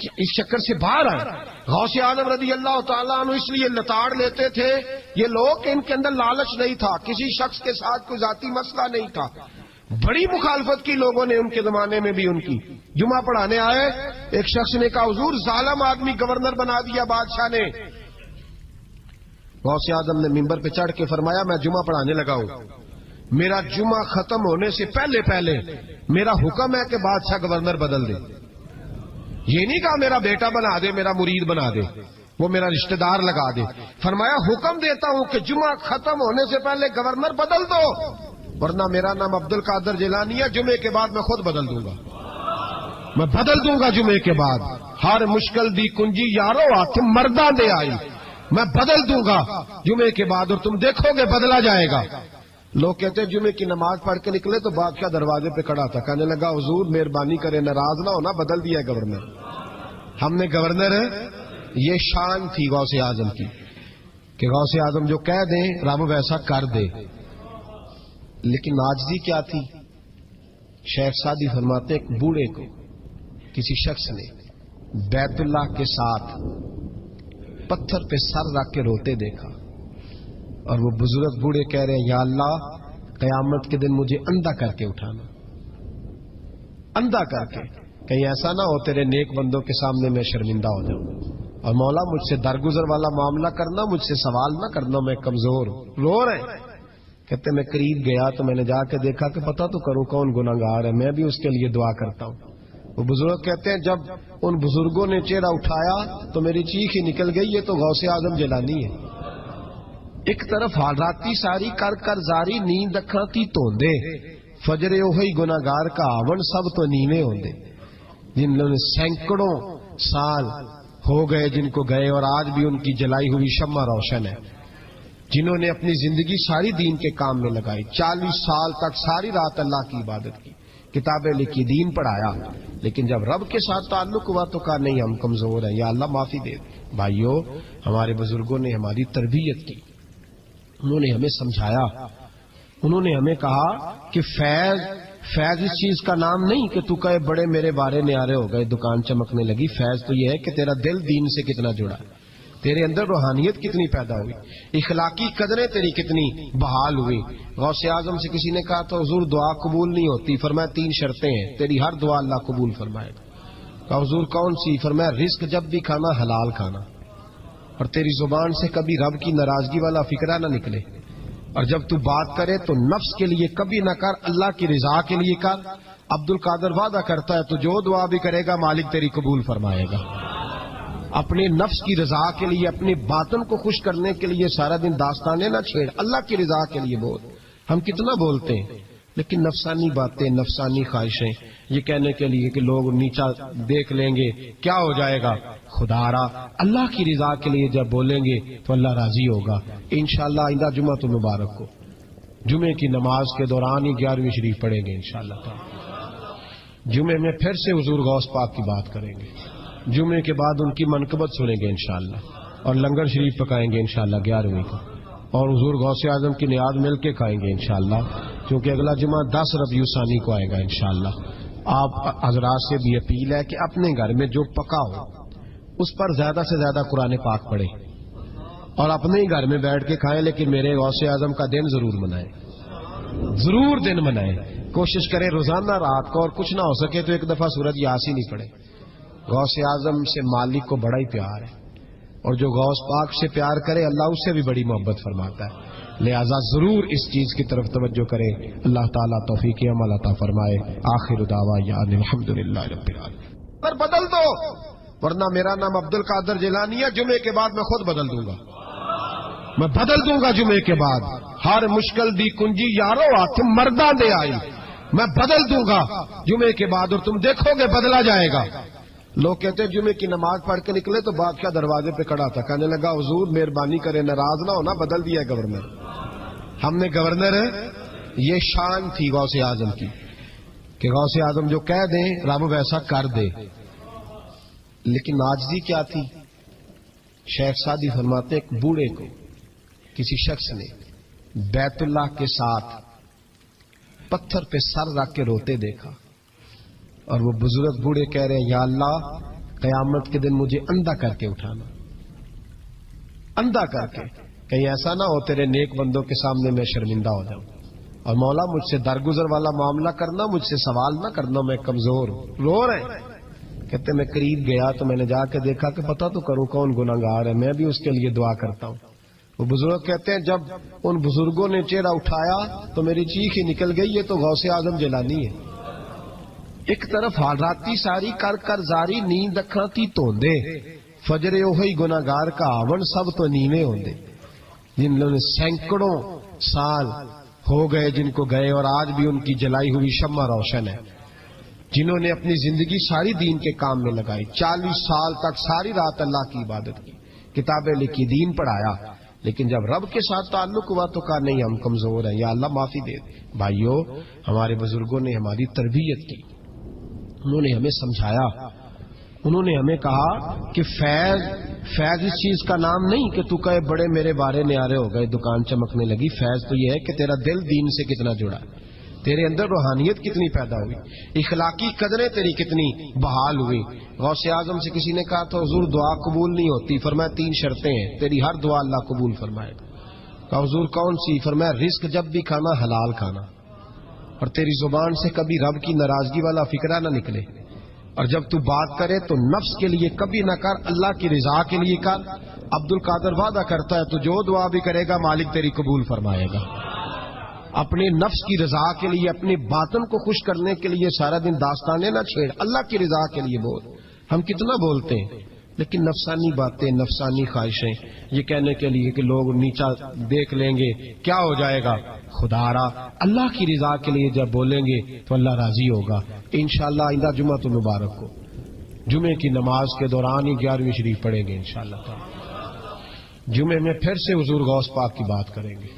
کہ اس چکر سے باہر آئے. غوث اعظم رضی اللہ تعالیٰ عنہ اس لیے لتاڑ لیتے تھے یہ لوگ کہ ان کے اندر لالچ نہیں تھا, کسی شخص کے ساتھ کوئی ذاتی مسئلہ نہیں تھا. بڑی مخالفت کی لوگوں نے ان کے زمانے میں بھی ان کی. جمعہ پڑھانے آئے, ایک شخص نے کہا حضور ظالم آدمی گورنر بنا دیا بادشاہ نے. غوث اعظم نے ممبر پہ چڑھ کے فرمایا میں جمعہ پڑھانے لگا ہوں, میرا جمعہ ختم ہونے سے پہلے میرا حکم ہے کہ بادشاہ گورنر بدل دے. یہ نہیں کہا میرا بیٹا بنا دے, میرا مرید بنا دے, وہ میرا رشتہ دار لگا دے. فرمایا حکم دیتا ہوں کہ جمعہ ختم ہونے سے پہلے گورنر بدل دو, ورنہ میرا نام عبد القادر جیلانی ہے, جمعے کے بعد میں خود بدل دوں گا. میں بدل دوں گا جمعے کے بعد. ہر مشکل دی کنجی یارو ہاتھ مرداں دے آئی, میں بدل دوں گا جمعے کے بعد, اور تم دیکھو گے بدلا جائے گا. لوگ کہتے ہیں جمعے کی نماز پڑھ کے نکلے تو بادشاہ دروازے پہ کھڑا تھا, کہنے لگا حضور مہربانی کرے ناراض نہ ہونا, بدل دیا گورنر. ہم نے گورنر یہ شان تھی غوث اعظم کی کہ غوث اعظم جو کہہ دیں رب ویسا کر دے. لیکن عاجزی کیا تھی؟ شیخ سعدی فرماتے ایک بوڑھے کو کسی شخص نے بیت اللہ کے ساتھ پتھر پہ سر رکھ کے روتے دیکھا, اور وہ بزرگ بوڑھے کہہ رہے ہیں یا اللہ قیامت کے دن مجھے اندھا کر کے اٹھانا, اندھا کر کے, کہیں ایسا نہ ہو تیرے نیک بندوں کے سامنے میں شرمندہ ہو جاؤں, اور مولا مجھ سے درگزر والا معاملہ کرنا, مجھ سے سوال نہ کرنا, میں کمزور ہوں. رو رہے ہیں. کہتے میں قریب گیا تو میں نے جا کے دیکھا کہ پتہ تو کروں کون گناہگار ہے, میں بھی اس کے لیے دعا کرتا ہوں. وہ بزرگ کہتے ہیں جب ان بزرگوں نے چہرہ اٹھایا تو میری چیخ ہی نکل گئی, یہ تو غوث اعظم جیلانی ہے. ایک طرف حالاتی ساری کر کر زاری نیند اکھاں تی توندے, فجر اوہی گناہگار کا آون سب تو نیویں ہوندے. جن لوگوں نے سینکڑوں سال ہو گئے جن کو گئے, اور آج بھی ان کی جلائی ہوئی شمع روشن ہے. جنہوں نے اپنی زندگی ساری دین کے کام میں لگائی, 40 سال تک ساری رات اللہ کی عبادت کی, کتابیں لکھی, دین پڑھایا, لیکن جب رب کے ساتھ تعلق ہوا تو کہا نہیں ہم کمزور ہیں, یا اللہ معافی دے. بھائیو ہمارے بزرگوں نے ہماری تربیت کی, انہوں نے ہمیں سمجھایا, انہوں نے ہمیں کہا کہ فیض اس چیز کا نام نہیں کہ تو کہے بڑے میرے بارے نیارے ہو گئے, دکان چمکنے لگی. فیض تو یہ ہے کہ تیرا دل دین سے کتنا جڑا ہے, تیرے اندر روحانیت کتنی پیدا ہوئی, اخلاقی قدریں تیری کتنی بحال ہوئی. غوث اعظم سے کسی نے کہا تو حضور دعا قبول نہیں ہوتی, فرمایا 3 شرطیں ہیں, تیری ہر دعا اللہ قبول فرمائے. کہا حضور کون سی؟ فرمایا رزق جب بھی کھانا حلال کھانا, اور تیری زبان سے کبھی رب کی ناراضگی والا فکرہ نہ نکلے, اور جب تو بات کرے تو نفس کے لیے کبھی نہ کر, اللہ کی رضا کے لیے کر. عبد القادر وعدہ کرتا ہے تو جو دعا بھی کرے گا مالک تیری قبول فرمائے گا. اپنے نفس کی رضا کے لیے, اپنے باطن کو خوش کرنے کے لیے سارا دن داستانے نہ چھیڑ, اللہ کی رضا کے لیے بول. ہم کتنا بولتے ہیں لیکن نفسانی باتیں, نفسانی خواہشیں, یہ کہنے کے لیے کہ لوگ نیچا دیکھ لیں گے کیا ہو جائے گا. خدا را اللہ کی رضا کے لیے جب بولیں گے تو اللہ راضی ہوگا. انشاءاللہ آئندہ جمعہ تو مبارک ہو, جمعے کی نماز کے دوران ہی 11ویں شریف پڑھیں گے انشاءاللہ. جمعے میں پھر سے حضور غوث پاک کی بات کریں گے, جمعے کے بعد ان کی منقبت سنیں گے انشاءاللہ, اور لنگر شریف پکائیں گے انشاءاللہ 11ویں کو, اور حضور غوث اعظم کی نیاز مل کے کھائیں گے انشاءاللہ, کیونکہ اگلا جمعہ 10 ربیع الثانی کو آئے گا انشاءاللہ. آپ حضرات سے بھی اپیل ہے کہ اپنے گھر میں جو پکا ہو اس پر زیادہ سے زیادہ قرآن پاک پڑھیں, اور اپنے ہی گھر میں بیٹھ کے کھائیں, لیکن میرے غوث اعظم کا دن ضرور منائیں, ضرور دن منائیں. کوشش کریں روزانہ رات کو, اور کچھ نہ ہو سکے تو ایک دفعہ سورۃ یاسین ہی پڑھیں. غوث اعظم سے مالک کو بڑا ہی پیار ہے, اور جو غوث پاک سے پیار کرے اللہ اس سے بھی بڑی محبت فرماتا ہے. لہذا ضرور اس چیز کی طرف توجہ کریں. اللہ تعالیٰ توفیق عمل عطا فرمائے. آخر دعوانا الحمدللہ رب العالمین. پر بدل دو, ورنہ میرا نام عبد القادر جیلانی ہے, جمعے کے بعد میں خود بدل دوں گا, میں بدل دوں گا جمعے کے بعد. ہر مشکل دی کنجی یارو ہاتھ مرداں دے آئی, میں بدل دوں گا جمعے کے بعد, اور تم دیکھو گے بدلا جائے گا. لوگ کہتے ہیں جمعے کی نماز پڑھ کے نکلے تو بادشاہ دروازے پہ کھڑا تھا, کہنے لگا حضور مہربانی کرے ناراض نہ ہونا, بدل دیا گورنر. ہم نے گورنر یہ شان تھی غوث اعظم کی کہ غوث اعظم جو کہہ دیں رب ویسا کر دے. لیکن عاجزی کیا تھی؟ شیخ سعدی فرماتے ایک بوڑھے کو کسی شخص نے بیت اللہ کے ساتھ پتھر پہ سر رکھ کے روتے دیکھا, اور وہ بزرگ بوڑھے کہہ رہے ہیں یا اللہ قیامت کے دن مجھے اندھا کر کے اٹھانا، اندھا کر کے، کہیں ایسا نہ ہو تیرے نیک بندوں کے سامنے میں شرمندہ ہو جاؤں، اور مولا مجھ سے درگزر والا معاملہ کرنا، مجھ سے سوال نہ کرنا، میں کمزور ہوں۔ رو رہے ہیں، کہتے میں قریب گیا تو میں نے جا کے دیکھا کہ پتہ تو کروں کون گناہگار ہے، میں بھی اس کے لیے دعا کرتا ہوں۔ وہ بزرگ کہتے ہیں جب ان بزرگوں نے چہرہ اٹھایا تو میری چیخ ہی نکل گئی، یہ تو غوث اعظم جیلانی ہے۔ ایک طرف حالاتی ساری کر کر زاری، نیند اکھاں تھی توندے، فجر اوہی گناہگار کا آون، سب تو نیویں ہوندے۔ جن لوگوں نے سینکڑوں سال ہو گئے جن کو گئے، اور آج بھی ان کی جلائی ہوئی شمع روشن ہے، جنہوں نے اپنی زندگی ساری دین کے کام میں لگائی، 40 سال تک ساری رات اللہ کی عبادت کی، کتابیں لکھی، دین پڑھایا، لیکن جب رب کے ساتھ تعلق ہوا تو کہا نہیں ہم کمزور ہیں، یا اللہ معافی دے دے۔ بھائیو، ہمارے بزرگوں نے ہماری تربیت کی، انہوں نے ہمیں سمجھایا، انہوں نے ہمیں کہا کہ فیض اس چیز کا نام نہیں کہ تو کہے بڑے میرے بارے نیارے ہو گئے، دکان چمکنے لگی۔ فیض تو یہ ہے کہ تیرا دل دین سے کتنا جڑا ہے، تیرے اندر روحانیت کتنی پیدا ہوئی، اخلاقی قدریں تیری کتنی بحال ہوئی۔ غوث اعظم سے کسی نے کہا تو حضور دعا قبول نہیں ہوتی، فرمایا 3 شرطیں ہیں، تیری ہر دعا اللہ قبول فرمائے گا۔ کہا حضور کون سی؟ فرمایا رزق جب بھی کھانا حلال کھانا، اور تیری زبان سے کبھی رب کی ناراضگی والا فکرہ نہ نکلے، اور جب تو بات کرے تو نفس کے لیے کبھی نہ کر، اللہ کی رضا کے لیے کر۔ عبد القادر وعدہ کرتا ہے تو جو دعا بھی کرے گا مالک تیری قبول فرمائے گا۔ اپنے نفس کی رضا کے لیے، اپنے باطن کو خوش کرنے کے لیے سارا دن داستانے نہ چھیڑ، اللہ کی رضا کے لیے بول۔ ہم کتنا بولتے ہیں لیکن نفسانی باتیں، نفسانی خواہشیں، یہ کہنے کے لیے کہ لوگ نیچا دیکھ لیں گے کیا ہو جائے گا، خدا را اللہ کی رضا کے لیے جب بولیں گے تو اللہ راضی ہوگا۔ انشاءاللہ آئندہ جمعہ تو مبارک ہو، جمعے کی نماز کے دوران ہی 11ویں شریف پڑھیں گے انشاءاللہ تعالی۔ جمعے میں پھر سے حضور غوث پاک کی بات کریں گے،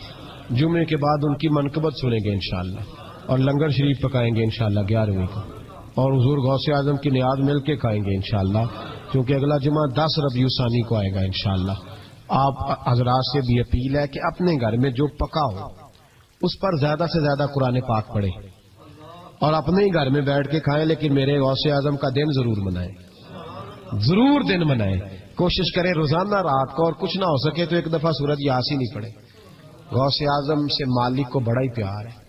جمعے کے بعد ان کی منقبت سنیں گے انشاءاللہ، اور لنگر شریف پکائیں گے انشاءاللہ 11ویں کو، اور حضور غوث اعظم کی نیاد مل کے کھائیں گے انشاءاللہ، کیونکہ اگلا جمعہ 10 ربیع الثانی کو آئے گا انشاءاللہ۔ آپ حضرات سے بھی اپیل ہے کہ اپنے گھر میں جو پکا ہو اس پر زیادہ سے زیادہ قرآن پاک پڑھیں، اور اپنے ہی گھر میں بیٹھ کے کھائیں، لیکن میرے غوث اعظم کا دن ضرور منائیں، ضرور دن منائیں۔ کوشش کریں روزانہ رات کو، اور کچھ نہ ہو سکے تو ایک دفعہ سورۃ یاسین ہی پڑھیں۔ غوث اعظم سے مالک کو بڑا ہی پیار ہے،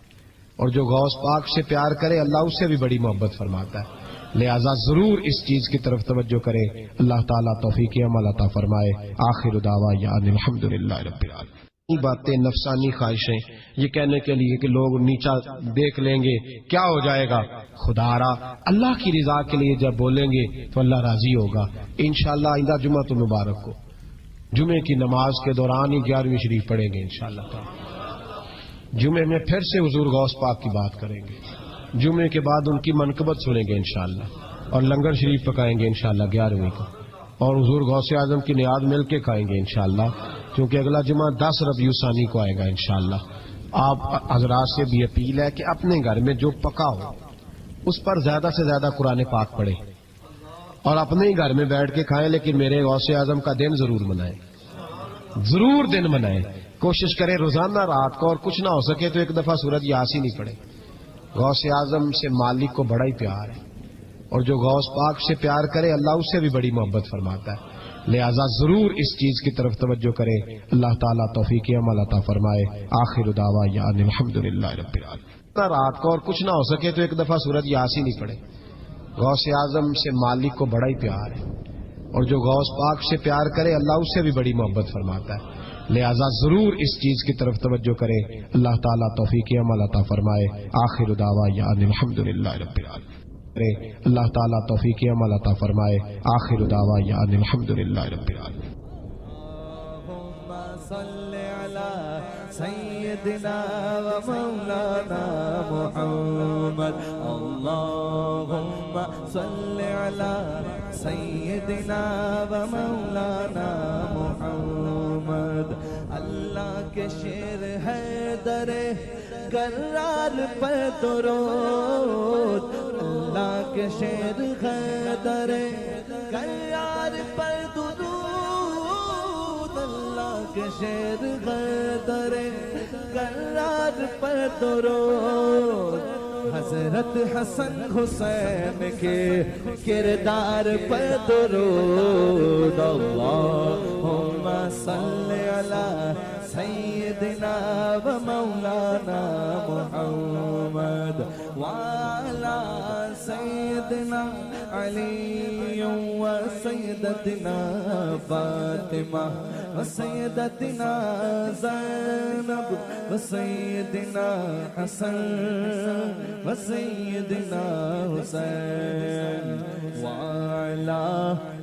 اور جو غوث پاک سے پیار کرے اللہ اس سے بھی بڑی محبت فرماتا ہے، لہذا ضرور اس چیز کی طرف توجہ کرے۔ اللہ تعالیٰ توفیق عمل عطا فرمائے۔ آخر دعوانا الحمدللہ رب العالمین۔ باتیں، نفسانی خواہشیں، یہ کہنے کے لیے کہ لوگ نیچا دیکھ لیں گے کیا ہو جائے گا، خدا را اللہ کی رضا کے لیے جب بولیں گے تو اللہ راضی ہوگا۔ انشاءاللہ آئندہ جمعہ تو مبارک ہو، جمعے کی نماز کے دوران ہی 11ویں شریف پڑھیں گے انشاءاللہ تعالی۔ جمعے میں پھر سے حضور غوث پاک کی بات کریں گے، جمعے کے بعد ان کی منقبت سنیں گے انشاءاللہ، اور لنگر شریف پکائیں گے انشاءاللہ 11ویں کو، اور حضور غوث اعظم کی نیاد مل کے کھائیں گے انشاءاللہ، کیونکہ اگلا جمعہ 10 ربیع الثانی کو آئے گا انشاءاللہ۔ آپ حضرات سے بھی اپیل ہے کہ اپنے گھر میں جو پکا ہو اس پر زیادہ سے زیادہ قرآن پاک پڑھیں، اور اپنے ہی گھر میں بیٹھ کے کھائیں، لیکن میرے غوث اعظم کا دن ضرور منائیں، ضرور دن منائیں۔ کوشش کریں روزانہ رات کو، اور کچھ نہ ہو سکے تو ایک دفعہ سورۃ یاسین ہی پڑھیں۔ غوث اعظم سے مالک کو بڑا ہی پیار ہے، اور جو غوث پاک سے پیار کرے اللہ اس سے بھی بڑی محبت فرماتا ہے، لہذا ضرور اس چیز کی طرف توجہ کرے۔ اللہ تعالیٰ توفیق عمل عطا فرمائے۔ آخر دعوانا الحمدللہ رب العالمین۔ رات کو، اور کچھ نہ ہو سکے تو ایک دفعہ سورۃ یاسین ہی پڑھیں۔ غوث اعظم سے مالک کو بڑا ہی پیار ہے، اور جو غوث پاک سے پیار کرے اللہ اس سے بھی بڑی محبت فرماتا ہے، لہذا ضرور اس چیز کی طرف توجہ کرے۔ اللہ تعالیٰ توفیق عمل عطا فرمائے۔ آخر دعوانا الحمدللہ رب العالمین۔ اللہ تعالیٰ توفیق عمل عطا فرمائے۔ آخر دعوانا الحمدللہ رب العالمین۔ سيدنا ومولانا محمد اللهم صل على سيدنا ومولانا محمد اللہ کے شیر حیدر کرار پر درود اللہ کے شیر حیدر کرار پر درود اللہ کے شیر حیدر کرار پر درود حضرت حسن حسین کے کردار پر درود اللہم صلی علی سیدنا و مولانا محمد وعلی سیدنا علی و سیدتنا فاطمہ و سیدتنا زینب و سیدنا حسن و سیدنا حسین وعلی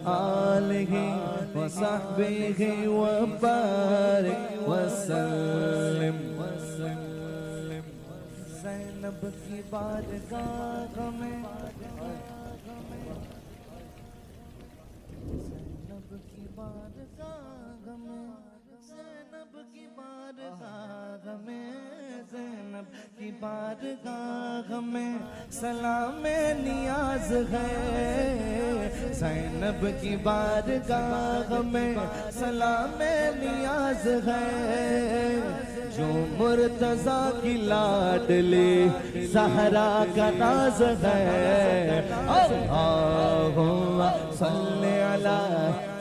آلہ و صحبہ و بارک وسلم زینب کی بارگاہ میں زینب کی بارگاہ میں زینب کی بارگاہ میں زینب کی بارگاہ میں سلام نیاز ہے زینب کی بارگاہ میں سلام نیاز ہے جو مرتضیٰ کی لاڈلی زہرا کا ناز ہے اللہم صلی علی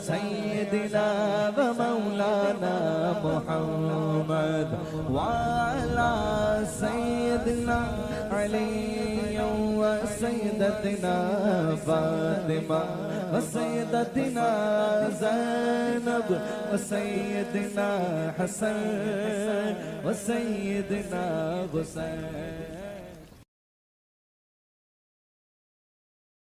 سیدنا و مولانا محمد وعلی سیدنا علی و سیدتنا فاطمہ و سیدتنا زینب و سیدنا حسن و سیدنا حسین